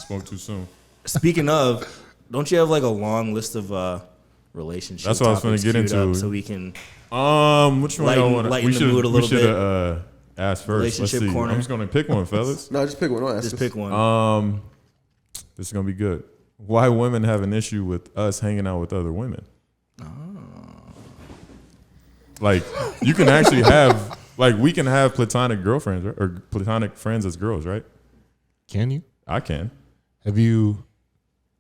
Spoke too soon. Speaking of, don't you have like a long list of relationship? That's what I was going to get into. So we can. Which one y'all want? Lighten the mood a little bit. We should ask first. Let's see. Corner. I'm just going to pick one, fellas. No, just pick one. Don't ask Just us. pick one. This is going to be good. Why women have an issue with us hanging out with other women? Like, you can actually have, like, we can have platonic girlfriends or platonic friends as girls, right? Can you? I can. Have you?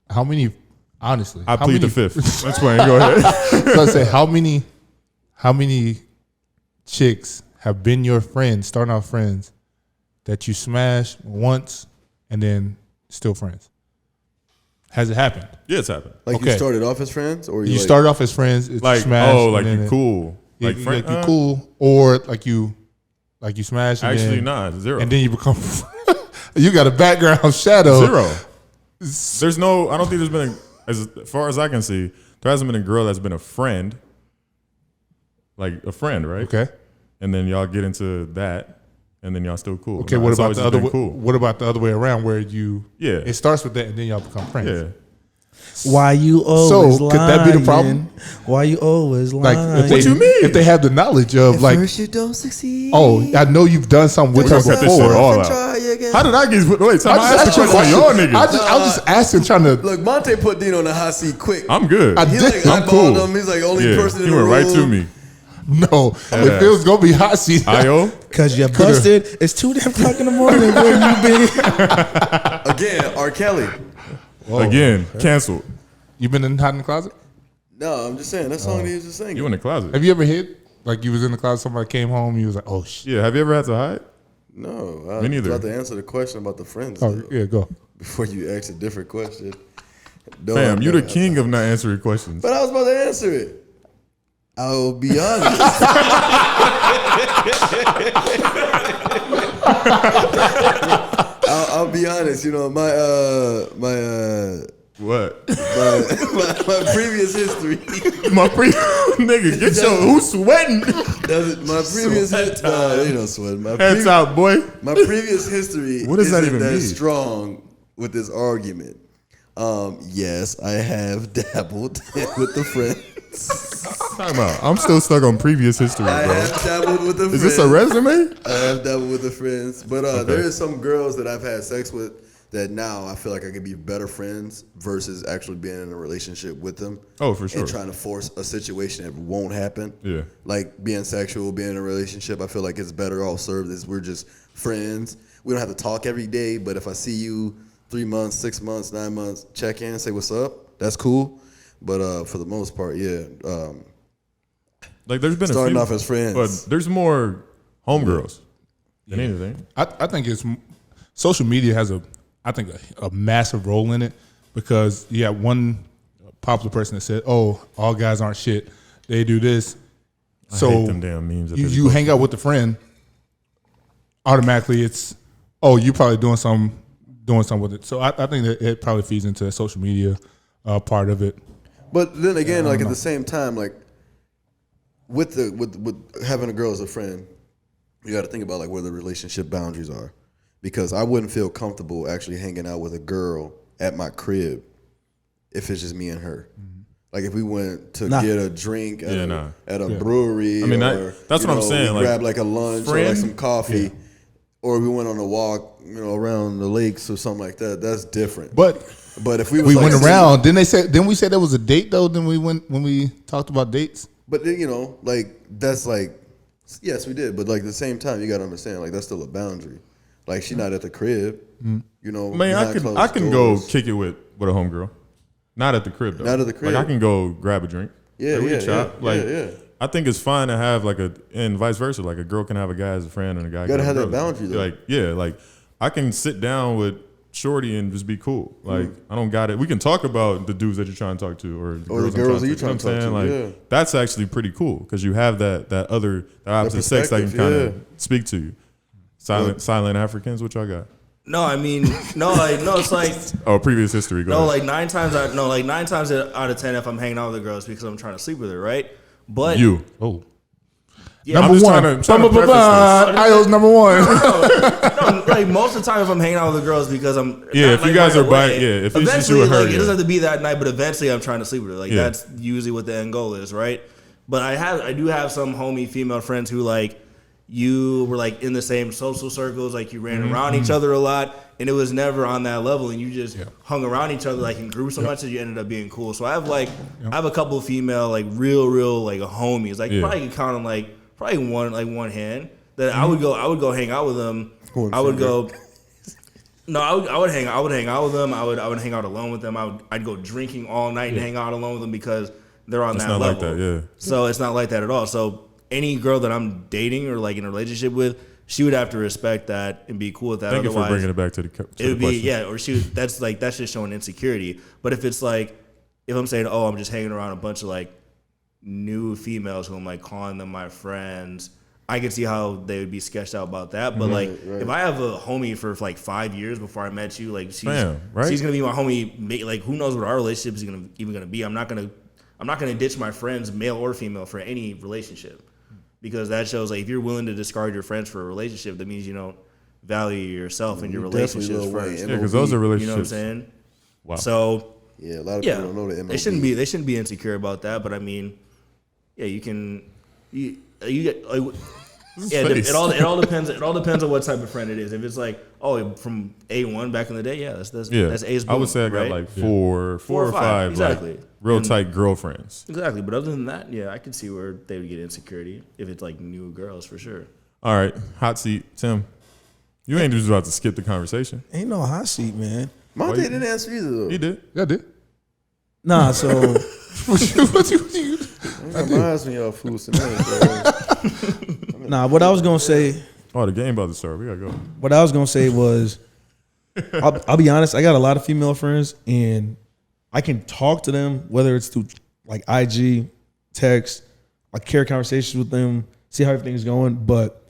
How many? Honestly, I plead the fifth. That's fine. Go ahead. Let's say how many chicks have been your friends, starting out friends, that you smashed once and then still friends? Has it happened? Yeah, it's happened. Like Okay. you started off as friends, or You started off as friends, it's Like, smashed, like and you then cool. Like, like you cool, or like you smash. And Actually, then, nah, zero. And then you become. You got a background shadow. Zero. There's no. I don't think there's been as far as I can see, there hasn't been a girl that's been a friend. Like a friend, right? Okay. And then y'all get into that, and then y'all still cool. Okay. Nah, What it's about always the just other? been cool. What about the other way around, where you? Yeah. It starts with that, and then y'all become friends. Yeah. Why you always So, could that be the problem? Why you always Like, lying? what you mean? If they have the knowledge of, like, first you don't succeed. oh, I know you've done something with We're her gonna cut this shit before. all out. How did I get? Wait, so I asked the question to y'all niggas. I was just asking, trying to. Look, Monte put Dino on the hot seat quick. I'm good. I He did. like I'm eyeballed cool. him. He's like only Yeah, person in he the went room. right to me. No, if it was gonna be hot seat, Io, Cause you're busted. It's 2 damn o'clock in the morning. Where you been? Again, R. Kelly. again, canceled. you been in hot in the closet? No, I'm just saying that song that he was just singing. You in the closet? Have you ever hid? Like you was in the closet, somebody came home, you was like, oh shit. Yeah. Have you ever had to hide? No, I Me neither. was about to answer the question about the friends. Oh though, yeah, go. before you ask a different question. No, Fam, you no, the king of not answering questions. But I was about to answer it. I'll be honest. I'll be honest. You know my What? my previous history. Nigga, get your who's sweating? My previous history. You know, sweat. Heads out, boy. My previous history. What does that isn't even mean? strong with this argument. Yes, I have dabbled with the friends. Time out. I'm still stuck on previous history, I bro. have dabbled with the friends. Is this a resume? I have dabbled with the friends, but there is some girls that I've had sex with that now I feel like I could be better friends versus actually being in a relationship with them. Oh, for sure. And trying to force a situation that won't happen. Yeah. Like being sexual, being in a relationship, I feel like it's better all served as we're just friends. We don't have to talk every day, but if I see you 3 months, 6 months, 9 months, check in, say what's up, that's cool. But for the most part, yeah. Like there's been Starting a few, off as friends. but there's more homegirls than anything. I think it's social media has a massive role in it, because you have one popular person that said, "Oh, all guys aren't shit. They do this." So I hate them damn memes. that you they hang out with a friend, automatically it's, oh, you probably doing something with it. So I think that it probably feeds into the social media part of it. But then again, like at the same time, like with having a girl as a friend, you got to think about like where the relationship boundaries are, because I wouldn't feel comfortable actually hanging out with a girl at my crib if it's just me and her. Mm-hmm. Like if we went to get a drink at a brewery, I mean, or, that's what I'm saying. We like, grab like a lunch or like some coffee, or we went on a walk, around the lakes or something like that. That's different. But if we went around, didn't we say there was a date though? Then we went when we talked about dates. But then, like that's like, yes, we did. But like at the same time, you got to understand, like that's still a boundary. Like she's not at the crib, Man, I can go kick it with a homegirl. Not at the crib though. Not at the crib. Like I can go grab a drink. Yeah, we can chop. Like, yeah. I think it's fine to have and vice versa. Like a girl can have a guy as a friend and a guy. You gotta can have a that girl. boundary though. Like I can sit down with Shorty and just be cool. Like I don't got it. We can talk about the dudes that you're trying to talk to, or the girls that you're trying to talk to. Like that's actually pretty cool because you have that opposite sex that can kind of speak to you. Silent Africans, what y'all got? No, I mean, it's like previous history. Go ahead. like 9 times out of 10, if I'm hanging out with a girl, it's because I'm trying to sleep with her, right? But Oh, Yeah, number one. Io's number one. No, like most of the time, if I'm hanging out with the girls, because I'm if you guys are buying, if it's just you and her, it doesn't have to be that night, but eventually I'm trying to sleep with her. Like that's usually what the end goal is, right? But I do have some homie female friends who like you were like in the same social circles, like you ran around each other a lot, and it was never on that level, and you just hung around each other like in groups so much that you ended up being cool. So I have a couple of female like real like homies, like probably can count on like probably one hand that I would go hang out with them. I would go. No, I would hang out with them. I would hang out alone with them. I'd go drinking all night and hang out alone with them because they're on that level. Like that, So it's not like that at all. So any girl that I'm dating or like in a relationship with, she would have to respect that and be cool with that. Thank you for bringing it back to the it would be or that's just showing insecurity. But if it's like if I'm saying, oh, I'm just hanging around a bunch of like new females who I'm like calling them my friends, I can see how they would be sketched out about that. But if I have a homie for like 5 years before I met you, like she's gonna be my homie. Like who knows what our relationship is even gonna be? I'm not gonna ditch my friends, male or female, for any relationship, because that shows like if you're willing to discard your friends for a relationship, that means you don't value yourself and your relationships first. Yeah, because those are relationships. You know what I'm saying? Wow. So a lot of people don't know the MLB. They shouldn't be insecure about that. But I mean, you can. You get like, it all depends. It all depends on what type of friend it is. If it's like from A1 back in the day, that's A's. Boom, I would say I got like four or five exactly like real tight girlfriends. Exactly, but other than that, I can see where they would get insecurity if it's like new girls for sure. All right, hot seat, Tim. You ain't just about to skip the conversation. Ain't no hot seat, man. Monte didn't answer either though. He did. Yeah, I did. Nah, so what you I my eyes on y'all fools tonight. Nah, what I was gonna say. Oh, the game about to start. We gotta go. What I was gonna say was, I'll be honest. I got a lot of female friends, and I can talk to them whether it's through like IG, text. I carry conversations with them, see how everything's going. But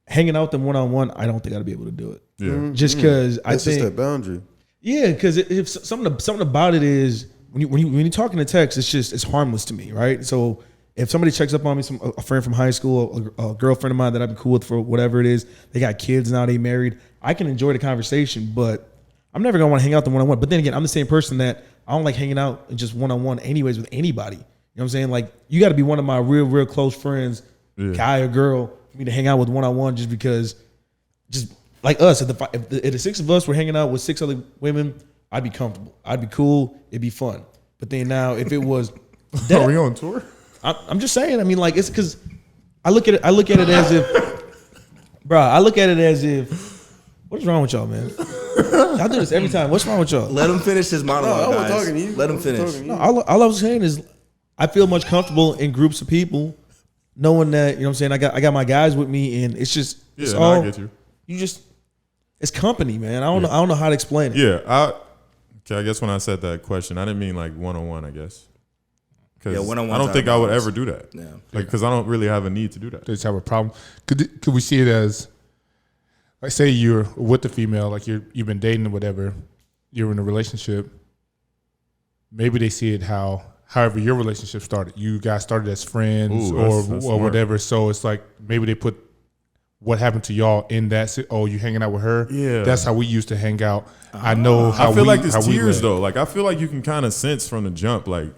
hanging out with them one-on-one, I don't think I'd be able to do it. Yeah, just because I think that's just that boundary. Yeah, because if something about it is when you're talking to text, it's harmless to me, right? So if somebody checks up on me, a friend from high school, a girlfriend of mine that I've been cool with for whatever it is, they got kids now, they married, I can enjoy the conversation, but I'm never gonna want to hang out the one-on-one. But then again, I'm the same person that I don't like hanging out just one-on-one anyways with anybody. You know what I'm saying? Like you got to be one of my real close friends, guy or girl, for me to hang out with one-on-one just because, just like us, if the six of us were hanging out with six other women, I'd be comfortable. I'd be cool. It'd be fun. But then now, if it was, are we on tour? I'm just saying. I mean, like it's because I look at it as if, bro. I look at it as if, what's wrong with y'all, man? I do this every time. What's wrong with y'all? Let him finish his monologue, I wasn't talking to you. Let him finish. No, all I was saying is, I feel much comfortable in groups of people, knowing that what I'm saying. I got my guys with me, and it's just it's all. I get you. It's company, man. I don't know how to explain it. Yeah, I guess when I said that question, I didn't mean like one-on-one, I guess. Because one-on-one. I don't think I would ever do that. Yeah. Like, because I don't really have a need to do that. They just have a problem. Could we see it as, like, say you're with the female, like you've been dating or whatever, you're in a relationship. Maybe they see it however your relationship started. You guys started as friends. Ooh, that's or whatever. So it's like maybe they put what happened to y'all in that. Oh, you hanging out with her? Yeah, that's how we used to hang out. I know. How I feel like it's tears though. Like I feel like you can kind of sense from the jump. Like,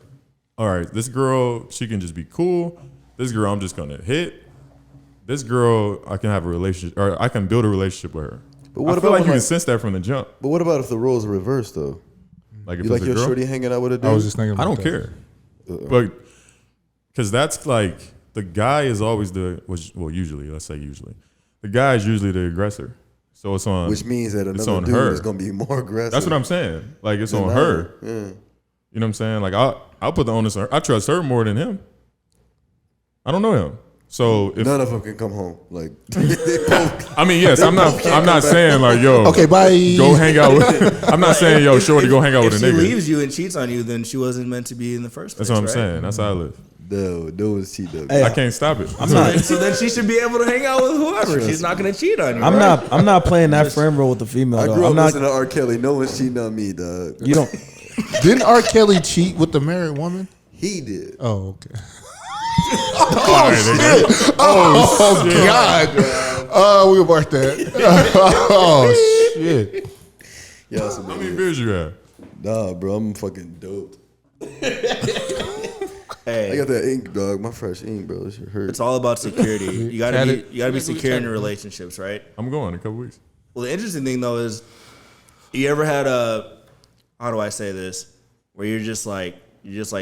all right, this girl, she can just be cool. This girl, I'm just gonna hit. This girl, I can have a relationship, or I can build a relationship with her. But what I feel like you can sense that from the jump. But what about if the roles are reversed though? Like if you like your girl? shorty hanging out with a dude? I was just thinking. I don't care, but because that's like the guy is always usually, let's say usually. The guy is usually the aggressor. So it's on. Which means that another dude is going to be more aggressive. That's what I'm saying. Like, it's on her. Yeah. You know what I'm saying? Like, I'll put the onus on her. I trust her more than him. I don't know him. So if none of them can come home. Like, I mean, yes, I'm not saying like, yo, okay, bye. Go hang out with. I'm not saying, yo, shorty, go hang out with a nigga. If she leaves you and cheats on you, then she wasn't meant to be in the first place. That's what I'm saying. That's how I live. No is cheat though. Hey, I can't stop it. So then she should be able to hang out with whoever. She's not going to cheat on you. I'm not playing that friend role with the female. I though. grew up I'm not listening to R. Kelly. No one's cheating on me, dog. You don't. Didn't R. Kelly cheat with the married woman? He did. Oh, okay. Oh God. Oh, we marked that. Oh shit. Yeah, How many beers you have? Nah, bro, I'm fucking dope. Hey, I got that ink, dog. My fresh ink, bro. This shit hurt. it's all about security. You gotta be secure in your relationships, right? I'm going in a couple weeks. Well, the interesting thing though is, you ever had how do I say this, where you're just like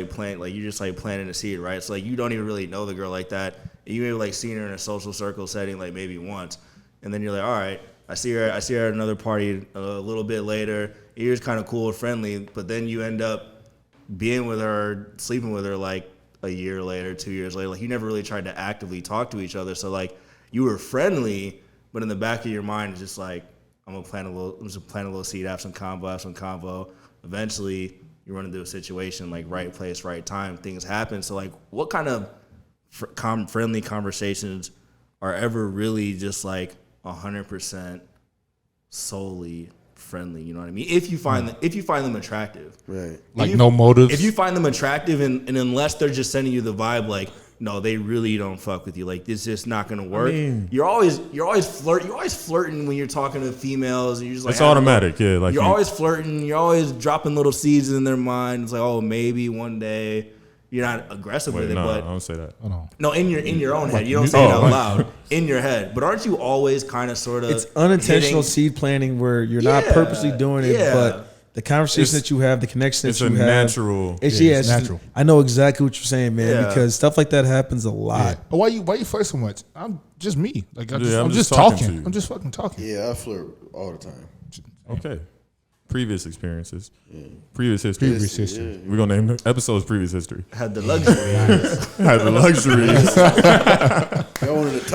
planting a seed, right? So like you don't even really know the girl like that. You may like seen her in a social circle setting like maybe once, and then you're like, all right, I see her at another party a little bit later. You're just kind of cool and friendly, but then you end up being with her, sleeping with her like a year later, 2 years later. Like you never really tried to actively talk to each other. So like you were friendly, but in the back of your mind, it's just like, I'm gonna plant a little seed, have some convo. Eventually, you run into a situation like right place, right time. Things happen. So like, what kind of friendly conversations are ever really just like 100% solely friendly? You know what I mean? If you find them attractive, right? Like no motives. If you find them attractive, and unless they're just sending you the vibe like, no, they really don't fuck with you. Like this is not gonna work. I mean, you're always flirting when you're talking to females. And you're just like, it's automatic, yeah. Like you're always flirting. You're always dropping little seeds in their mind. It's like, oh, maybe one day. You're not aggressive with it, no, but I don't say that. No, in your own head. You don't say it out loud. In your head, but aren't you always kind of sort of? It's unintentional seed planting where you're not purposely doing it, but the conversation that you have, the connection that you have, natural. It's natural. I know exactly what you're saying, man, because stuff like that happens a lot. Yeah. Why you flirt so much? I'm just me. Like I'm just talking to talking. you. I'm just fucking talking. Yeah, I flirt all the time. Okay. Previous experiences. Previous history. Previous history. We're gonna name the episode's previous history. Had the luxury. Had the luxuries. I wanted to touch